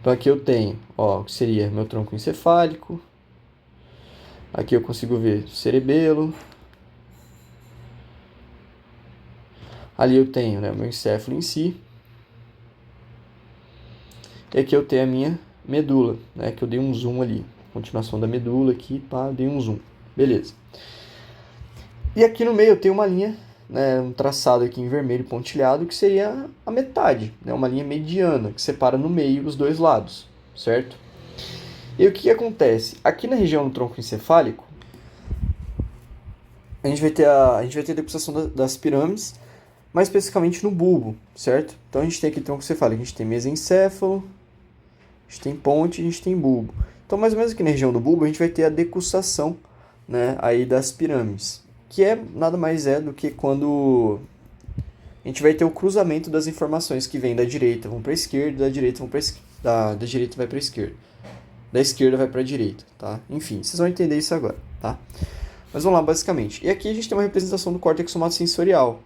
Então aqui eu tenho, ó, o que seria meu tronco encefálico. Aqui eu consigo ver o cerebelo. Ali eu tenho, né, o meu encéfalo em si. E aqui eu tenho a minha medula, né, que eu dei um zoom ali. Continuação da medula aqui, pá, dei um zoom. Beleza. E aqui no meio eu tenho uma linha, né, um traçado aqui em vermelho pontilhado, que seria a metade, né, uma linha mediana, que separa no meio os dois lados, certo? E o que acontece? Aqui na região do tronco encefálico, a gente vai ter a decusação das pirâmides, mais especificamente no bulbo, certo? Então a gente tem aqui tronco encefálico, a gente tem mesencéfalo, a gente tem ponte, a gente tem bulbo. Então mais ou menos aqui na região do bulbo a gente vai ter a decussação, né, aí das pirâmides, que nada mais é do que quando a gente vai ter o cruzamento das informações que vêm da direita vão para a esquerda, da direita da direita vai para a esquerda, da esquerda vai para a direita, tá? Enfim, vocês vão entender isso agora, tá? Mas vamos lá, basicamente. E aqui a gente tem uma representação do córtex somatosensorial,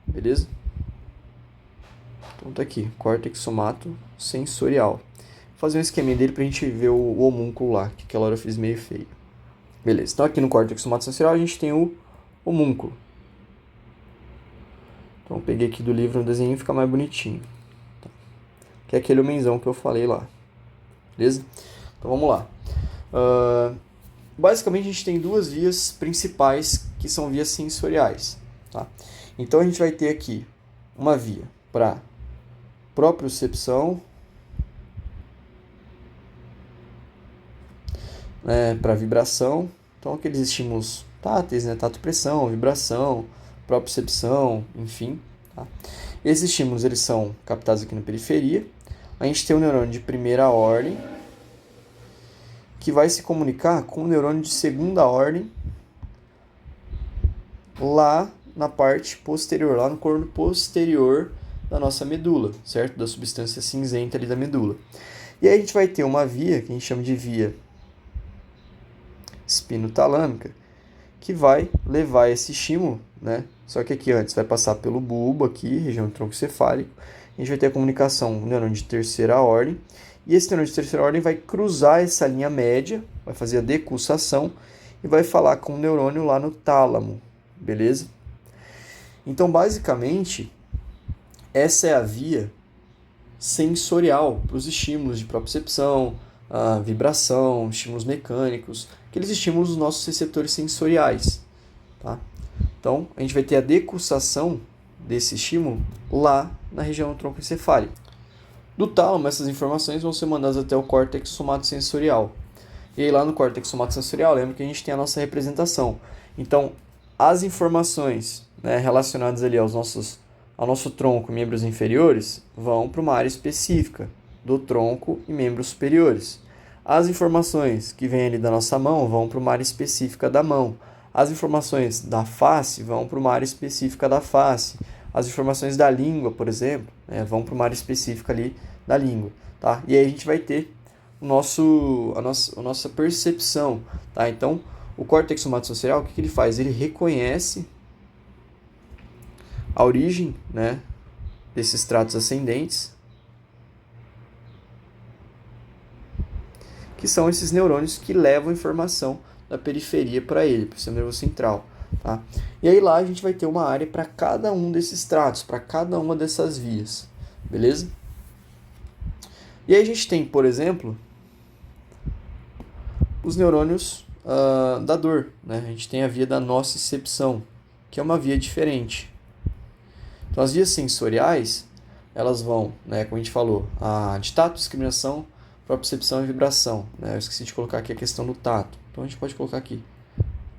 beleza? Então tá aqui, córtex somatosensorial. Vou fazer um esqueminha dele pra gente ver o homúnculo lá, que aquela hora eu fiz meio feio. Beleza, então aqui no córtex somatosensorial a gente tem o homúnculo. Então eu peguei aqui do livro um desenho e fica mais bonitinho. Tá? Que é aquele homenzão que eu falei lá. Beleza? Então vamos lá. Basicamente a gente tem duas vias principais que são vias sensoriais. Tá? Então a gente vai ter aqui uma via para propriocepção, para vibração. Então aqueles estímulos táteis, né? Tato, pressão, vibração, propriocepção, enfim. Tá? Esses estímulos eles são captados aqui na periferia. A gente tem o neurônio de primeira ordem, que vai se comunicar com o neurônio de segunda ordem lá na parte posterior, lá no corno posterior da nossa medula, certo? Da substância cinzenta ali da medula. E aí a gente vai ter uma via, que a gente chama de via espinotalâmica, que vai levar esse estímulo, né? Só que aqui antes vai passar pelo bulbo aqui, região do tronco cefálico. A gente vai ter a comunicação com o neurônio de terceira ordem. E esse neurônio de terceira ordem vai cruzar essa linha média, vai fazer a decussação e vai falar com o neurônio lá no tálamo, beleza? Então, basicamente, essa é a via sensorial para os estímulos de propriocepção, a vibração, estímulos mecânicos, aqueles estímulos dos nossos receptores sensoriais, tá? Então, a gente vai ter a decussação desse estímulo lá na região do tronco encefálico. Do tálamo, essas informações vão ser mandadas até o córtex somatosensorial. E aí lá no córtex somatosensorial, lembra que a gente tem a nossa representação. Então, as informações, né, relacionadas ali ao nosso tronco e membros inferiores vão para uma área específica do tronco e membros superiores. As informações que vêm ali da nossa mão vão para uma área específica da mão. As informações da face vão para uma área específica da face. As informações da língua, por exemplo, vão para uma área específica ali da língua, tá? E aí a gente vai ter a nossa percepção, tá? Então, o córtex somatosensorial, o que ele faz? Ele reconhece a origem, né, desses tratos ascendentes, que são esses neurônios que levam informação da periferia para ele, para o sistema nervoso central. Tá? E aí lá a gente vai ter uma área para cada um desses tratos, para cada uma dessas vias, beleza? E aí a gente tem, por exemplo, os neurônios da dor, né? A gente tem a via da nocicepção, que é uma via diferente. Então as vias sensoriais, elas vão, né, como a gente falou, de tato, discriminação, propriocepção e vibração. Né? Eu esqueci de colocar aqui a questão do tato, então a gente pode colocar aqui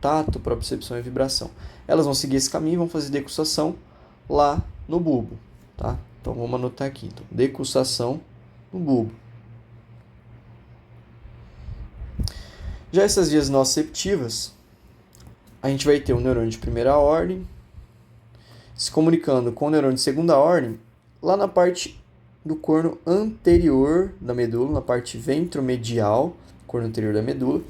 tato, propriocepção e vibração. Elas vão seguir esse caminho e vão fazer decussação lá no bulbo, tá? Então vamos anotar aqui, então, decussação no bulbo. Já essas vias nociceptivas, a gente vai ter um neurônio de primeira ordem se comunicando com o neurônio de segunda ordem lá na parte do corno anterior da medula, na parte ventromedial, corno anterior da medula.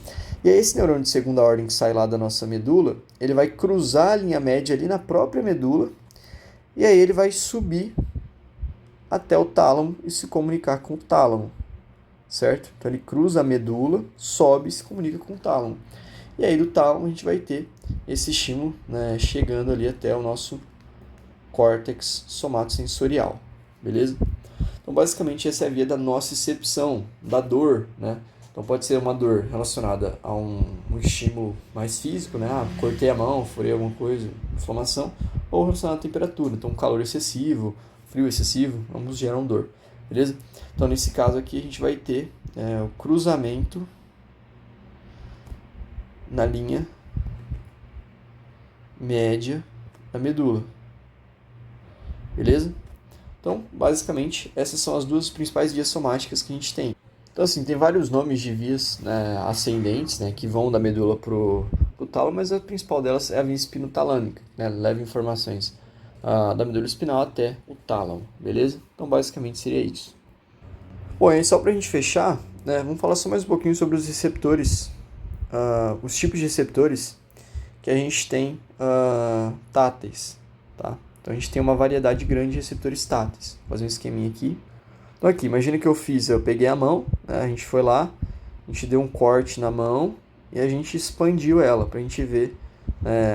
E aí esse neurônio de segunda ordem que sai lá da nossa medula, ele vai cruzar a linha média ali na própria medula, e aí ele vai subir até o tálamo e se comunicar com o tálamo, certo? Então ele cruza a medula, sobe e se comunica com o tálamo. E aí do tálamo a gente vai ter esse estímulo, né, chegando ali até o nosso córtex somatosensorial, beleza? Então basicamente essa é a via da nocicepção, da dor, né? Então pode ser uma dor relacionada a um estímulo mais físico, né? Ah, cortei a mão, furei alguma coisa, inflamação, ou relacionado à temperatura. Então calor excessivo, frio excessivo, ambos geram dor, beleza? Então nesse caso aqui a gente vai ter o cruzamento na linha média da medula, beleza? Então, basicamente, essas são as duas principais vias somáticas que a gente tem. Então, assim, tem vários nomes de vias, né, ascendentes, né, que vão da medula pro tálamo, mas a principal delas é a via espinotalâmica, né, leva informações da medula espinal até o tálamo, beleza? Então, basicamente, seria isso. Bom, e só pra gente fechar, né, vamos falar só mais um pouquinho sobre os receptores, os tipos de receptores que a gente tem táteis, tá? Então, a gente tem uma variedade grande de receptores táteis. Vou fazer um esqueminha aqui. Então, aqui, imagina que eu peguei a mão, né, a gente foi lá, a gente deu um corte na mão e a gente expandiu ela para a gente ver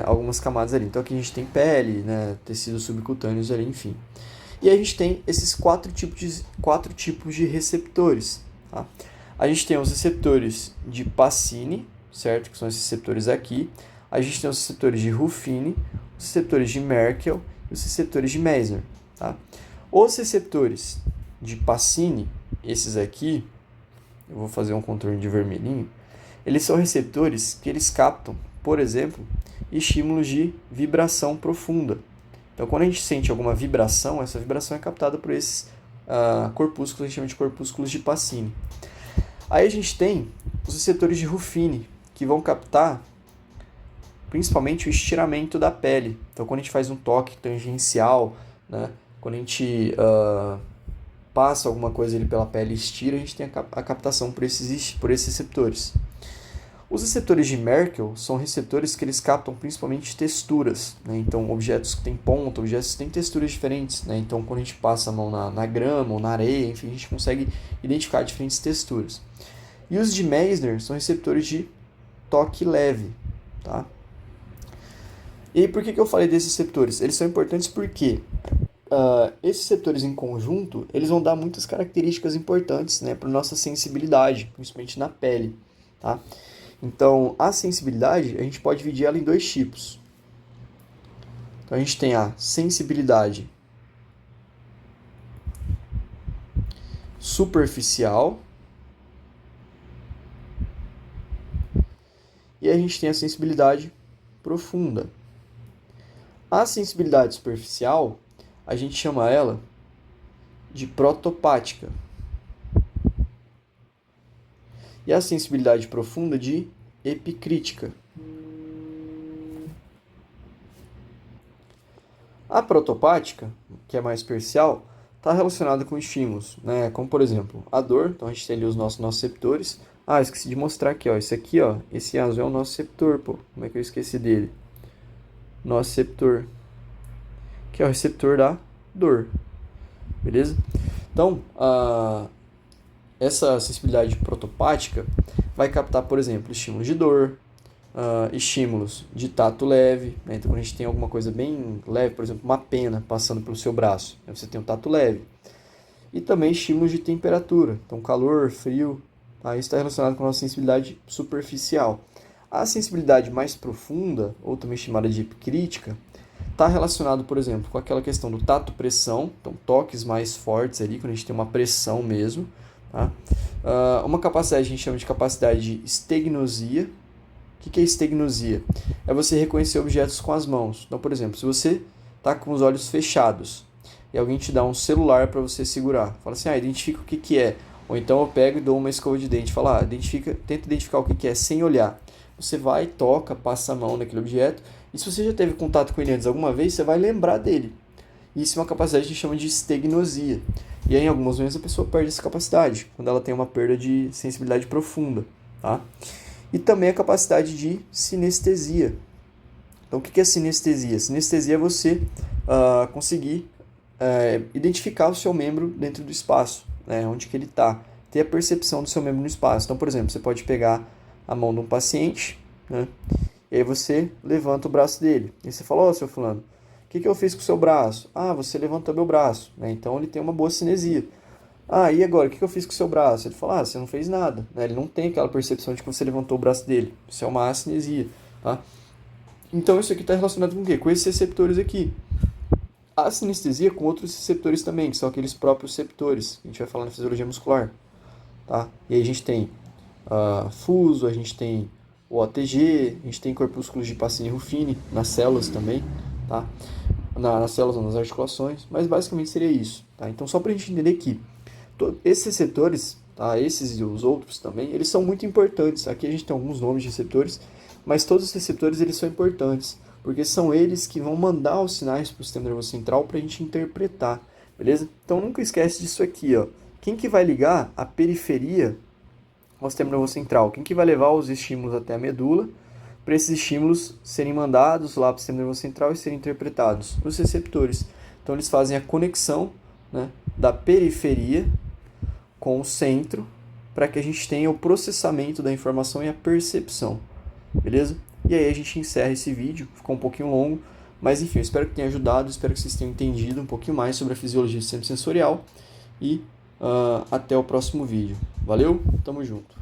algumas camadas ali. Então, aqui a gente tem pele, né, tecidos subcutâneos ali, enfim. E a gente tem esses quatro tipos de receptores, tá? A gente tem os receptores de Pacini, certo? Que são esses receptores aqui. A gente tem os receptores de Ruffini, os receptores de Merkel e os receptores de Meissner, tá? Os receptores de Pacini, esses aqui, eu vou fazer um contorno de vermelhinho, eles são receptores que eles captam, por exemplo, estímulos de vibração profunda. Então, quando a gente sente alguma vibração, essa vibração é captada por esses corpúsculos, a gente chama de corpúsculos de Pacini. Aí a gente tem os receptores de Ruffini, que vão captar principalmente o estiramento da pele. Então, quando a gente faz um toque tangencial, né, quando a gente passa alguma coisa ali pela pele e estira, a gente tem a captação por esses receptores. Os receptores de Merkel são receptores que eles captam principalmente texturas, né? Então, objetos que têm ponta, objetos que têm texturas diferentes, né? Então, quando a gente passa a mão na grama ou na areia, enfim, a gente consegue identificar diferentes texturas. E os de Meissner são receptores de toque leve, tá? E aí, por que eu falei desses receptores? Eles são importantes porque esses receptores em conjunto, eles vão dar muitas características importantes, né, para a nossa sensibilidade, principalmente na pele, tá? Então, a sensibilidade, a gente pode dividir ela em dois tipos. Então, a gente tem a sensibilidade superficial e a gente tem a sensibilidade profunda. A sensibilidade superficial, a gente chama ela de protopática. E a sensibilidade profunda de epicrítica. A protopática, que é mais superficial, está relacionada com estímulos, né? Como, por exemplo, a dor. Então, a gente tem ali os nossos receptores. Ah, esqueci de mostrar aqui, ó. Esse aqui, ó. Esse azul é o nosso receptor, pô. Como é que eu esqueci dele? Nosso receptor, que é o receptor da dor, beleza? Então, essa sensibilidade protopática vai captar, por exemplo, estímulos de dor, estímulos de tato leve, né? Então, quando a gente tem alguma coisa bem leve, por exemplo, uma pena passando pelo seu braço, né? Você tem um tato leve. E também estímulos de temperatura, então calor, frio, isso está relacionado com a nossa sensibilidade superficial. A sensibilidade mais profunda, ou também chamada de epicrítica, está relacionado, por exemplo, com aquela questão do tato-pressão, então toques mais fortes ali, quando a gente tem uma pressão mesmo. Tá? Uma capacidade, a gente chama de capacidade de estegnosia. O que é estegnosia? É você reconhecer objetos com as mãos. Então, por exemplo, se você está com os olhos fechados e alguém te dá um celular para você segurar, fala assim, identifica o que é. Ou então eu pego e dou uma escova de dente, fala, tenta identificar o que é sem olhar. você vai, toca, passa a mão naquele objeto, e se você já teve contato com ele antes alguma vez, você vai lembrar dele. Isso é uma capacidade que a gente chama de estegnosia. E aí, em algumas vezes, a pessoa perde essa capacidade, quando ela tem uma perda de sensibilidade profunda. Tá? E também a capacidade de sinestesia. Então, o que é sinestesia? Sinestesia é você conseguir identificar o seu membro dentro do espaço, né, onde que ele está, ter a percepção do seu membro no espaço. Então, por exemplo, você pode pegar a mão de um paciente, né, e aí você levanta o braço dele. E você fala, seu fulano, o que eu fiz com o seu braço? Ah, você levantou meu braço. Né? Então, ele tem uma boa cinesia. Ah, e agora, o que eu fiz com o seu braço? Ele fala, você não fez nada. Né? Ele não tem aquela percepção de que você levantou o braço dele. Isso é uma acinesia. Tá? Então, isso aqui está relacionado com o quê? Com esses receptores aqui. A sinestesia com outros receptores também, que são aqueles próprios receptores, que a gente vai falar na fisiologia muscular. Tá? E aí a gente tem fuso, a gente tem o OTG, a gente tem corpúsculos de Pacini e Ruffini nas células também, tá? Nas células ou nas articulações, mas basicamente seria isso. Tá? Então, só para a gente entender que esses receptores, tá? Esses e os outros também, eles são muito importantes. Aqui a gente tem alguns nomes de receptores, mas todos os receptores eles são importantes, porque são eles que vão mandar os sinais para o sistema nervoso central para a gente interpretar, beleza? Então nunca esquece disso aqui, ó. Quem que vai ligar a periferia ao sistema nervoso central? Quem que vai levar os estímulos até a medula para esses estímulos serem mandados lá para o sistema nervoso central e serem interpretados? Os receptores. Então eles fazem a conexão, né, da periferia com o centro para que a gente tenha o processamento da informação e a percepção, beleza? E aí a gente encerra esse vídeo, ficou um pouquinho longo, mas enfim, eu espero que tenha ajudado, espero que vocês tenham entendido um pouquinho mais sobre a fisiologia do sistema sensorial e até o próximo vídeo. Valeu, tamo junto!